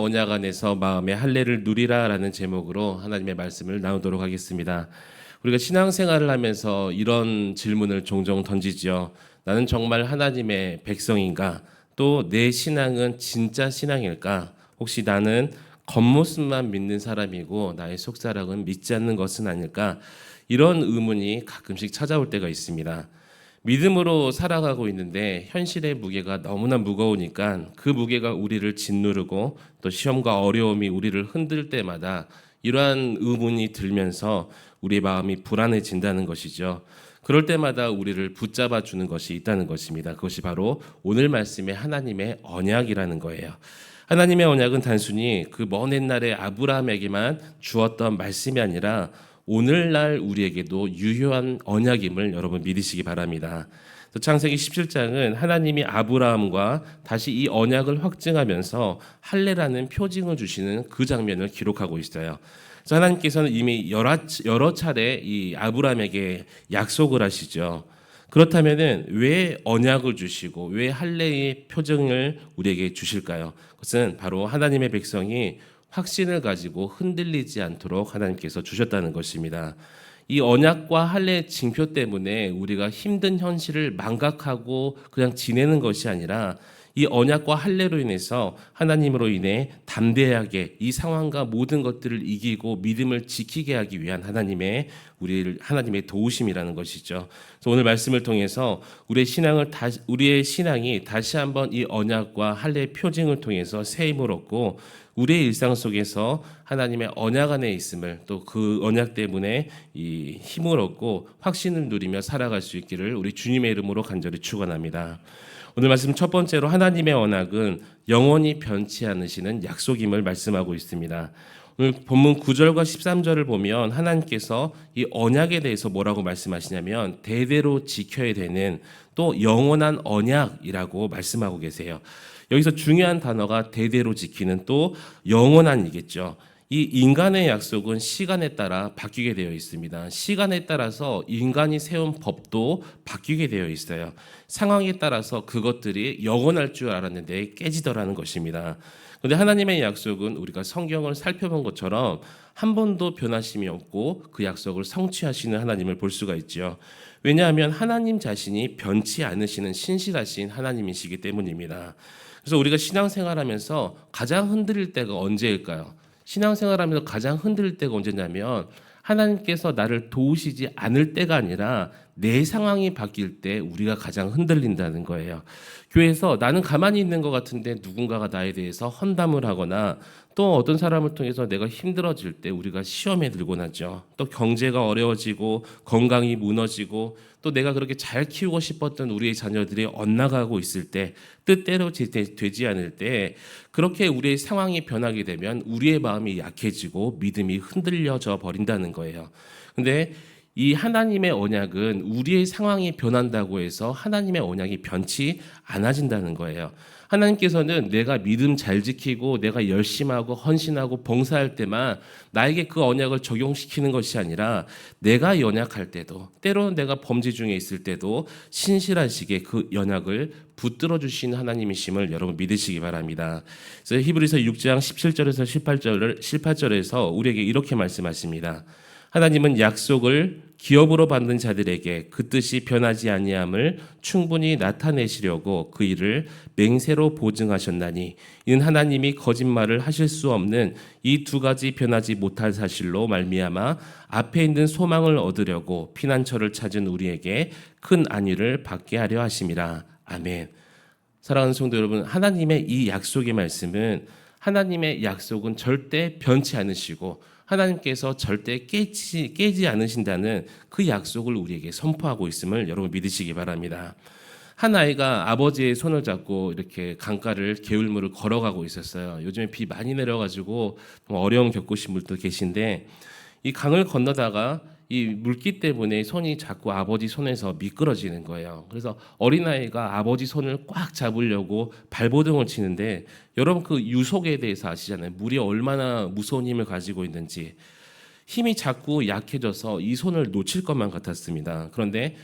언약 안에서 마음의 할례를 누리라라는 제목으로 하나님의 말씀을 나누도록 하겠습니다. 우리가 신앙생활을 하면서 이런 질문을 종종 던지죠. 나는 정말 하나님의 백성인가? 또 내 신앙은 진짜 신앙일까? 혹시 나는 겉모습만 믿는 사람이고 나의 속사람은 믿지 않는 것은 아닐까? 이런 의문이 가끔씩 찾아올 때가 있습니다. 믿음으로 살아가고 있는데 현실의 무게가 너무나 무거우니까 그 무게가 우리를 짓누르고 또 시험과 어려움이 우리를 흔들 때마다 이러한 의문이 들면서 우리의 마음이 불안해진다는 것이죠. 그럴 때마다 우리를 붙잡아 주는 것이 있다는 것입니다. 그것이 바로 오늘 말씀의 하나님의 언약이라는 거예요. 하나님의 언약은 단순히 그 먼 옛날에 아브라함에게만 주었던 말씀이 아니라 오늘날 우리에게도 유효한 언약임을 여러분 믿으시기 바랍니다. 창세기 17장은 하나님이 아브라함과 다시 이 언약을 확증하면서 할례라는 표징을 주시는 그 장면을 기록하고 있어요. 그래서 하나님께서는 이미 여러 차례 이 아브라함에게 약속을 하시죠. 그렇다면은 왜 언약을 주시고 왜 할례의 표징을 우리에게 주실까요? 그것은 바로 하나님의 백성이 확신을 가지고 흔들리지 않도록 하나님께서 주셨다는 것입니다. 이 언약과 할례의 징표 때문에 우리가 힘든 현실을 망각하고 그냥 지내는 것이 아니라 이 언약과 할례로 인해서 하나님으로 인해 담대하게 이 상황과 모든 것들을 이기고 믿음을 지키게 하기 위한 하나님의 도우심이라는 것이죠. 그래서 오늘 말씀을 통해서 우리의 신앙이 다시 한번 이 언약과 할례의 표징을 통해서 새 힘을 얻고 우리의 일상 속에서 하나님의 언약 안에 있음을 또 그 언약 때문에 이 힘을 얻고 확신을 누리며 살아갈 수 있기를 우리 주님의 이름으로 간절히 축원합니다. 오늘 말씀 첫 번째로 하나님의 언약은 영원히 변치 않으시는 약속임을 말씀하고 있습니다. 오늘 본문 9절과 13절을 보면 하나님께서 이 언약에 대해서 뭐라고 말씀하시냐면 대대로 지켜야 되는 또 영원한 언약이라고 말씀하고 계세요. 여기서 중요한 단어가 대대로 지키는 또 영원한이겠죠. 이 인간의 약속은 시간에 따라 바뀌게 되어 있습니다. 시간에 따라서 인간이 세운 법도 바뀌게 되어 있어요. 상황에 따라서 그것들이 영원할 줄 알았는데 깨지더라는 것입니다. 그런데 하나님의 약속은 우리가 성경을 살펴본 것처럼 한 번도 변하심이 없고 그 약속을 성취하시는 하나님을 볼 수가 있죠. 왜냐하면 하나님 자신이 변치 않으시는 신실하신 하나님이시기 때문입니다. 그래서 우리가 신앙생활하면서 가장 흔들릴 때가 언제일까요? 신앙생활하면서 가장 흔들릴 때가 언제냐면 하나님께서 나를 도우시지 않을 때가 아니라 내 상황이 바뀔 때 우리가 가장 흔들린다는 거예요. 교회에서 나는 가만히 있는 것 같은데 누군가가 나에 대해서 헌담을 하거나 또 어떤 사람을 통해서 내가 힘들어질 때 우리가 시험에 들곤 하죠. 또 경제가 어려워지고 건강이 무너지고 또 내가 그렇게 잘 키우고 싶었던 우리의 자녀들이 엇나가고 있을 때 뜻대로 되지 않을 때 그렇게 우리의 상황이 변하게 되면 우리의 마음이 약해지고 믿음이 흔들려져 버린다는 거예요. 근데 이 하나님의 언약은 우리의 상황이 변한다고 해서 하나님의 언약이 변치 않아진다는 거예요. 하나님께서는 내가 믿음 잘 지키고 내가 열심하고 헌신하고 봉사할 때만 나에게 그 언약을 적용시키는 것이 아니라 내가 연약할 때도 때로는 내가 범죄 중에 있을 때도 신실하시게 그 언약을 붙들어 주시는 하나님이심을 여러분 믿으시기 바랍니다. 그래서 히브리서 6장 17절에서 18절에서 우리에게 이렇게 말씀하십니다. 하나님은 약속을 기업으로 받는 자들에게 그 뜻이 변하지 아니함을 충분히 나타내시려고 그 일을 맹세로 보증하셨나니 이는 하나님이 거짓말을 하실 수 없는 이 두 가지 변하지 못할 사실로 말미암아 앞에 있는 소망을 얻으려고 피난처를 찾은 우리에게 큰 안위를 받게 하려 하심이라. 아멘. 사랑하는 성도 여러분, 하나님의 이 약속의 말씀은 하나님의 약속은 절대 변치 않으시고 하나님께서 절대 깨지 않으신다는 그 약속을 우리에게 선포하고 있음을 여러분 믿으시기 바랍니다. 한 아이가 아버지의 손을 잡고 이렇게 강가를 개울물을 걸어가고 있었어요. 요즘에 비 많이 내려가지고 어려움 겪으신 분도 계신데 이 강을 건너다가 이 물기 때문에 손이 자꾸 아버지 손에서 미끄러지는 거예요. 그래서 어린아이가 아버지 손을 꽉 잡으려고 발버둥을 치는데 여러분 그 유속에 대해서 아시잖아요. 물이 얼마나 무서운 힘을 가지고 있는지. 힘이 자꾸 약해져서 이 손을 놓칠 것만 같았습니다. 그런데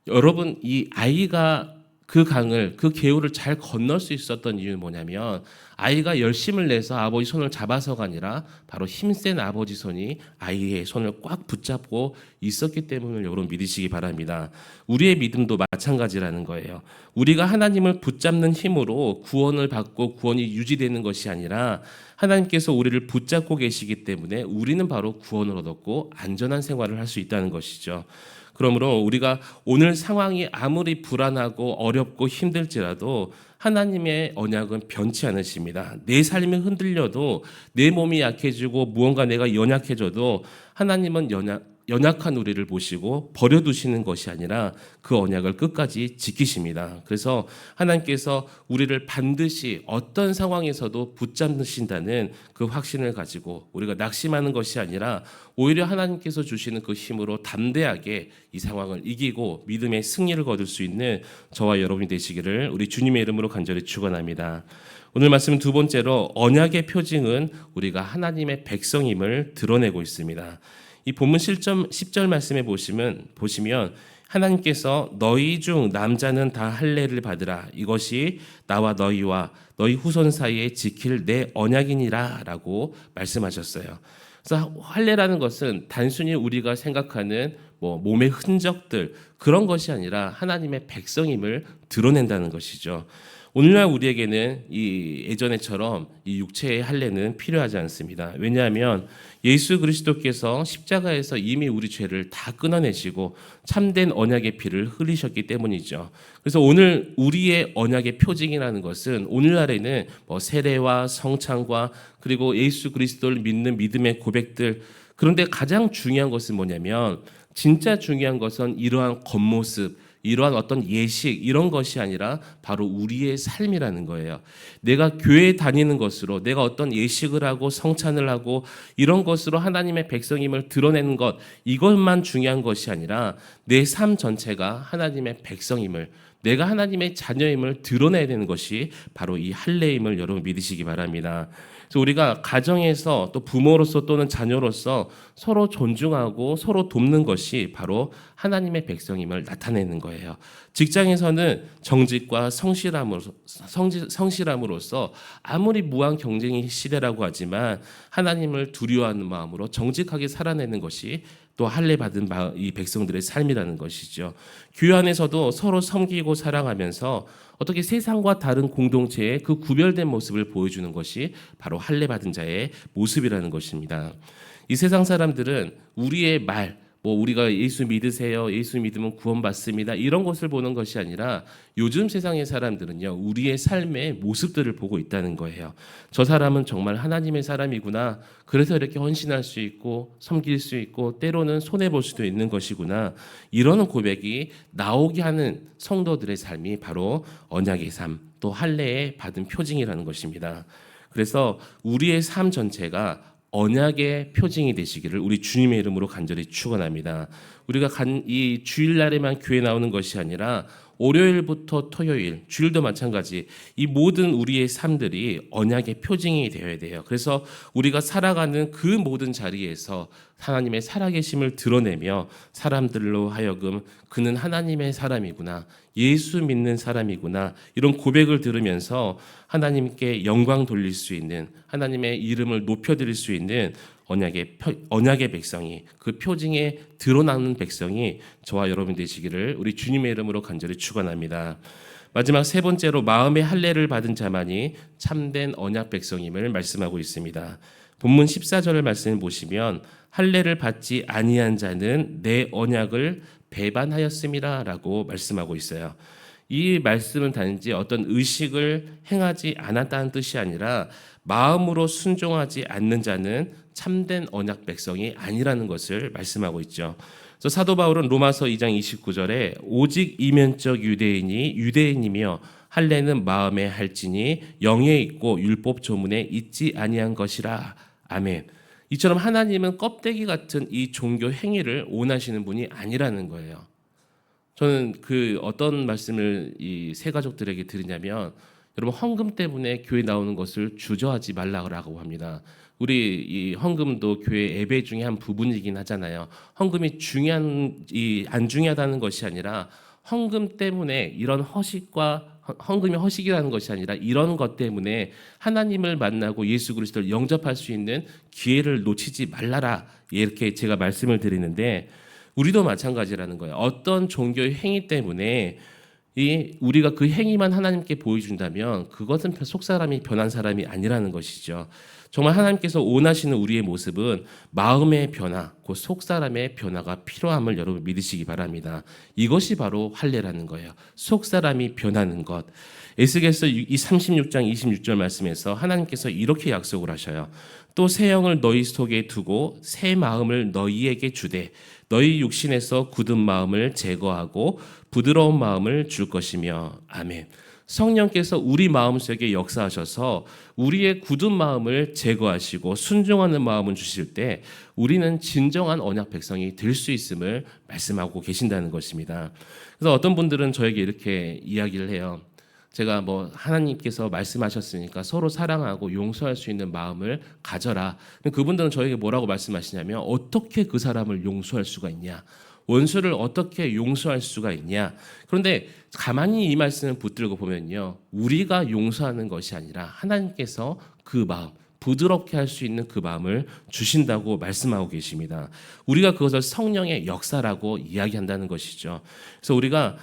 여러분 이 아이가 그 강을, 그 개울을 잘 건널 수 있었던 이유는 뭐냐면 아이가 열심을 내서 아버지 손을 잡아서가 아니라 바로 힘센 아버지 손이 아이의 손을 꽉 붙잡고 있었기 때문을 여러분 믿으시기 바랍니다. 우리의 믿음도 마찬가지라는 거예요. 우리가 하나님을 붙잡는 힘으로 구원을 받고 구원이 유지되는 것이 아니라 하나님께서 우리를 붙잡고 계시기 때문에 우리는 바로 구원을 얻었고 안전한 생활을 할 수 있다는 것이죠. 그러므로 우리가 오늘 상황이 아무리 불안하고 어렵고 힘들지라도 하나님의 언약은 변치 않으십니다. 내 삶이 흔들려도 내 몸이 약해지고 무언가 내가 연약해져도 하나님은 연약한 우리를 보시고 버려두시는 것이 아니라 그 언약을 끝까지 지키십니다. 그래서 하나님께서 우리를 반드시 어떤 상황에서도 붙잡으신다는 그 확신을 가지고 우리가 낙심하는 것이 아니라 오히려 하나님께서 주시는 그 힘으로 담대하게 이 상황을 이기고 믿음의 승리를 거둘 수 있는 저와 여러분이 되시기를 우리 주님의 이름으로 간절히 축원합니다. 오늘 말씀은 두 번째로 언약의 표징은 우리가 하나님의 백성임을 드러내고 있습니다. 이 본문 10절 말씀에 보시면 하나님께서 너희 중 남자는 다 할례를 받으라. 이것이 나와 너희와 너희 후손 사이에 지킬 내 언약이니라 라고 말씀하셨어요. 그래서 할례라는 것은 단순히 우리가 생각하는 몸의 흔적들 그런 것이 아니라 하나님의 백성임을 드러낸다는 것이죠. 오늘날 우리에게는 이 예전에처럼 이 육체의 할례는 필요하지 않습니다. 왜냐하면 예수 그리스도께서 십자가에서 이미 우리 죄를 다 끊어내시고 참된 언약의 피를 흘리셨기 때문이죠. 그래서 오늘 우리의 언약의 표징이라는 것은 오늘날에는 세례와 성찬과 그리고 예수 그리스도를 믿는 믿음의 고백들, 그런데 가장 중요한 것은 뭐냐면 진짜 중요한 것은 이러한 겉모습, 이러한 어떤 예식 이런 것이 아니라 바로 우리의 삶이라는 거예요. 내가 교회에 다니는 것으로 내가 어떤 예식을 하고 성찬을 하고 이런 것으로 하나님의 백성임을 드러내는 것, 이것만 중요한 것이 아니라 내 삶 전체가 하나님의 백성임을, 내가 하나님의 자녀임을 드러내야 되는 것이 바로 이 할례임을 여러분 믿으시기 바랍니다. 그래서 우리가 가정에서 또 부모로서 또는 자녀로서 서로 존중하고 서로 돕는 것이 바로 하나님의 백성임을 나타내는 거예요. 직장에서는 정직과 성실함으로써 아무리 무한 경쟁의 시대라고 하지만 하나님을 두려워하는 마음으로 정직하게 살아내는 것이 또 할례 받은 이 백성들의 삶이라는 것이죠. 교회 안에서도 서로 섬기고 사랑하면서 어떻게 세상과 다른 공동체의 그 구별된 모습을 보여주는 것이 바로 할례 받은 자의 모습이라는 것입니다. 이 세상 사람들은 우리의 말, 우리가 예수 믿으세요, 예수 믿으면 구원받습니다, 이런 것을 보는 것이 아니라 요즘 세상의 사람들은요, 우리의 삶의 모습들을 보고 있다는 거예요. 저 사람은 정말 하나님의 사람이구나, 그래서 이렇게 헌신할 수 있고 섬길 수 있고 때로는 손해볼 수도 있는 것이구나, 이런 고백이 나오게 하는 성도들의 삶이 바로 언약의 삶, 또 할례에 받은 표징이라는 것입니다. 그래서 우리의 삶 전체가 언약의 표징이 되시기를 우리 주님의 이름으로 간절히 축원합니다. 우리가 이 주일날에만 교회 나오는 것이 아니라 월요일부터 토요일, 주일도 마찬가지, 이 모든 우리의 삶들이 언약의 표징이 되어야 돼요. 그래서 우리가 살아가는 그 모든 자리에서 하나님의 살아계심을 드러내며 사람들로 하여금 그는 하나님의 사람이구나, 예수 믿는 사람이구나, 이런 고백을 들으면서 하나님께 영광 돌릴 수 있는, 하나님의 이름을 높여드릴 수 있는 언약의 백성이, 그 표징에 드러나는 백성이 저와 여러분 되시기를 우리 주님의 이름으로 간절히 축원합니다. 마지막 세 번째로 마음의 할례를 받은 자만이 참된 언약 백성임을 말씀하고 있습니다. 본문 14절을 말씀을 보시면 할례를 받지 아니한 자는 내 언약을 배반하였음이라라고 말씀하고 있어요. 이 말씀은 단지 어떤 의식을 행하지 않았다는 뜻이 아니라 마음으로 순종하지 않는 자는 참된 언약 백성이 아니라는 것을 말씀하고 있죠. 그래서 사도 바울은 로마서 2장 29절에 오직 이면적 유대인이 유대인이며 할례는 마음에 할지니 영에 있고 율법 조문에 있지 아니한 것이라. 아멘. 이처럼 하나님은 껍데기 같은 이 종교 행위를 원하시는 분이 아니라는 거예요. 저는 그 어떤 말씀을 이 세 가족들에게 드리냐면, 여러분 헌금 때문에 교회 나오는 것을 주저하지 말라고 합니다. 우리 이 헌금도 교회 예배 중에 한 부분이긴 하잖아요. 헌금이 안 중요하다는 것이 아니라 헌금 때문에 이런 헌금이 허식이라는 것이 아니라 이런 것 때문에 하나님을 만나고 예수 그리스도를 영접할 수 있는 기회를 놓치지 말라라, 이렇게 제가 말씀을 드리는데, 우리도 마찬가지라는 거예요. 어떤 종교의 행위 때문에 우리가 그 행위만 하나님께 보여준다면 그것은 속사람이 변한 사람이 아니라는 것이죠. 정말 하나님께서 원하시는 우리의 모습은 마음의 변화, 곧 속사람의 변화가 필요함을 여러분 믿으시기 바랍니다. 이것이 바로 할례라는 거예요. 속사람이 변하는 것. 에스겔서 36장 26절 말씀에서 하나님께서 이렇게 약속을 하셔요. 또 새 영을 너희 속에 두고 새 마음을 너희에게 주되 너희 육신에서 굳은 마음을 제거하고 부드러운 마음을 줄 것이며. 아멘. 성령께서 우리 마음속에 역사하셔서 우리의 굳은 마음을 제거하시고 순종하는 마음을 주실 때 우리는 진정한 언약 백성이 될 수 있음을 말씀하고 계신다는 것입니다. 그래서 어떤 분들은 저에게 이렇게 이야기를 해요. 제가 하나님께서 말씀하셨으니까 서로 사랑하고 용서할 수 있는 마음을 가져라. 그분들은 저에게 뭐라고 말씀하시냐면, 어떻게 그 사람을 용서할 수가 있냐? 원수를 어떻게 용서할 수가 있냐? 그런데 가만히 이 말씀을 붙들고 보면요, 우리가 용서하는 것이 아니라 하나님께서 그 마음, 부드럽게 할 수 있는 그 마음을 주신다고 말씀하고 계십니다. 우리가 그것을 성령의 역사라고 이야기한다는 것이죠. 그래서 우리가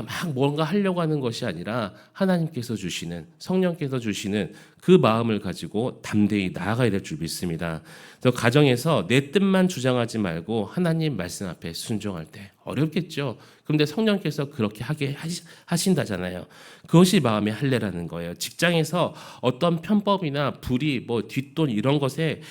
막 뭔가 하려고 하는 것이 아니라 하나님께서 주시는, 성령께서 주시는 그 마음을 가지고 담대히 나아가야 될 줄 믿습니다. 그래서 가정에서 내 뜻만 주장하지 말고 하나님 말씀 앞에 순종할 때 어렵겠죠. 그런데 성령께서 그렇게 하게 하신다잖아요. 그것이 마음의 할례라는 거예요. 직장에서 어떤 편법이나 불의, 뒷돈 이런 것에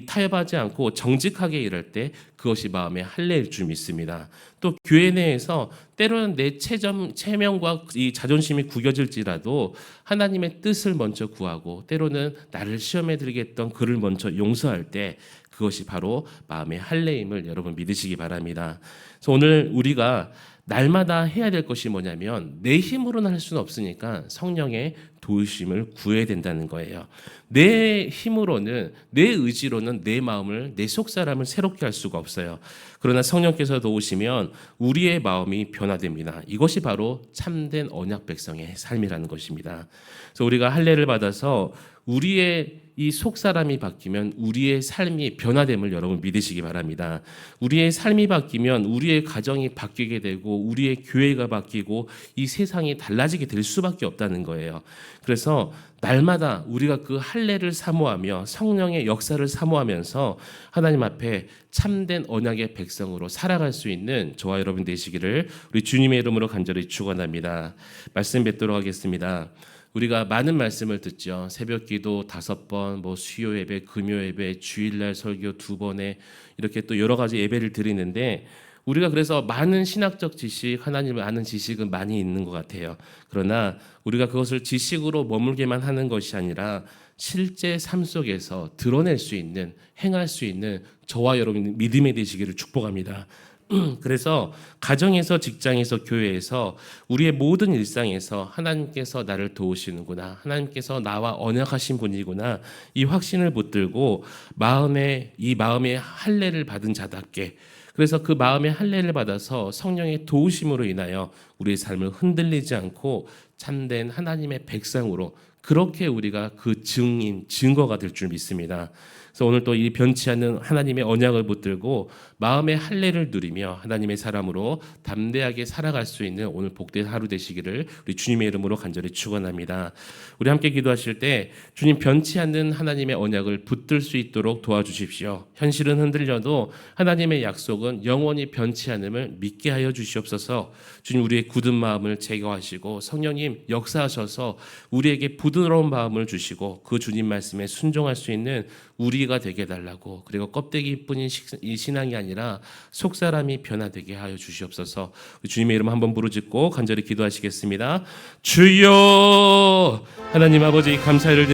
타협하지 않고 정직하게 일할 때 그것이 마음의 할례일 줄 믿습니다. 또 교회 내에서 때로는 내 체면과 이 자존심이 구겨질지라도 하나님의 뜻을 먼저 구하고 때로는 나를 시험에 들게 했던 그를 먼저 용서할 때 그것이 바로 마음의 할례임을 여러분 믿으시기 바랍니다. 그래서 오늘 우리가 날마다 해야 될 것이 뭐냐면, 내 힘으로는 할 수는 없으니까 성령의 도우심을 구해야 된다는 거예요. 내 힘으로는, 내 의지로는 내 마음을, 내 속사람을 새롭게 할 수가 없어요. 그러나 성령께서 도우시면 우리의 마음이 변화됩니다. 이것이 바로 참된 언약 백성의 삶이라는 것입니다. 그래서 우리가 할례를 받아서 우리의 이 속사람이 바뀌면 우리의 삶이 변화됨을 여러분 믿으시기 바랍니다. 우리의 삶이 바뀌면 우리의 가정이 바뀌게 되고 우리의 교회가 바뀌고 이 세상이 달라지게 될 수밖에 없다는 거예요. 그래서 날마다 우리가 그 할례를 사모하며 성령의 역사를 사모하면서 하나님 앞에 참된 언약의 백성으로 살아갈 수 있는 저와 여러분 되시기를 우리 주님의 이름으로 간절히 축원합니다. 말씀 뵙도록 하겠습니다. 우리가 많은 말씀을 듣죠. 새벽기도 5번, 수요 예배, 금요 예배, 주일날 설교 2번에 이렇게 또 여러 가지 예배를 드리는데, 우리가 그래서 많은 신학적 지식, 하나님을 아는 지식은 많이 있는 것 같아요. 그러나 우리가 그것을 지식으로 머물게만 하는 것이 아니라 실제 삶 속에서 드러낼 수 있는, 행할 수 있는 저와 여러분 믿음이 되시기를 축복합니다. 그래서 가정에서, 직장에서, 교회에서 우리의 모든 일상에서 하나님께서 나를 도우시는구나, 하나님께서 나와 언약하신 분이구나, 이 확신을 붙들고 이 마음의 할례를 받은 자답게, 그래서 그 마음의 할례를 받아서 성령의 도우심으로 인하여 우리의 삶을 흔들리지 않고 참된 하나님의 백성으로, 그렇게 우리가 그 증거가 될 줄 믿습니다. 그래서 오늘 또 이 변치 않는 하나님의 언약을 붙들고 마음의 할례를 누리며 하나님의 사람으로 담대하게 살아갈 수 있는 오늘 복된 하루 되시기를 우리 주님의 이름으로 간절히 축원합니다. 우리 함께 기도하실 때 주님, 변치 않는 하나님의 언약을 붙들 수 있도록 도와주십시오. 현실은 흔들려도 하나님의 약속은 영원히 변치 않음을 믿게 하여 주시옵소서. 주님, 우리의 굳은 마음을 제거하시고 성령님 역사하셔서 우리에게 부드러운 마음을 주시고 그 주님 말씀에 순종할 수 있는 우리가 되게 해달라고, 그리고 껍데기뿐인 이 신앙이 아니라 속사람이 변화되게 하여 주시옵소서. 주님의 이름 한번 부르짖고 간절히 기도하시겠습니다. 주여, 하나님 아버지 감사를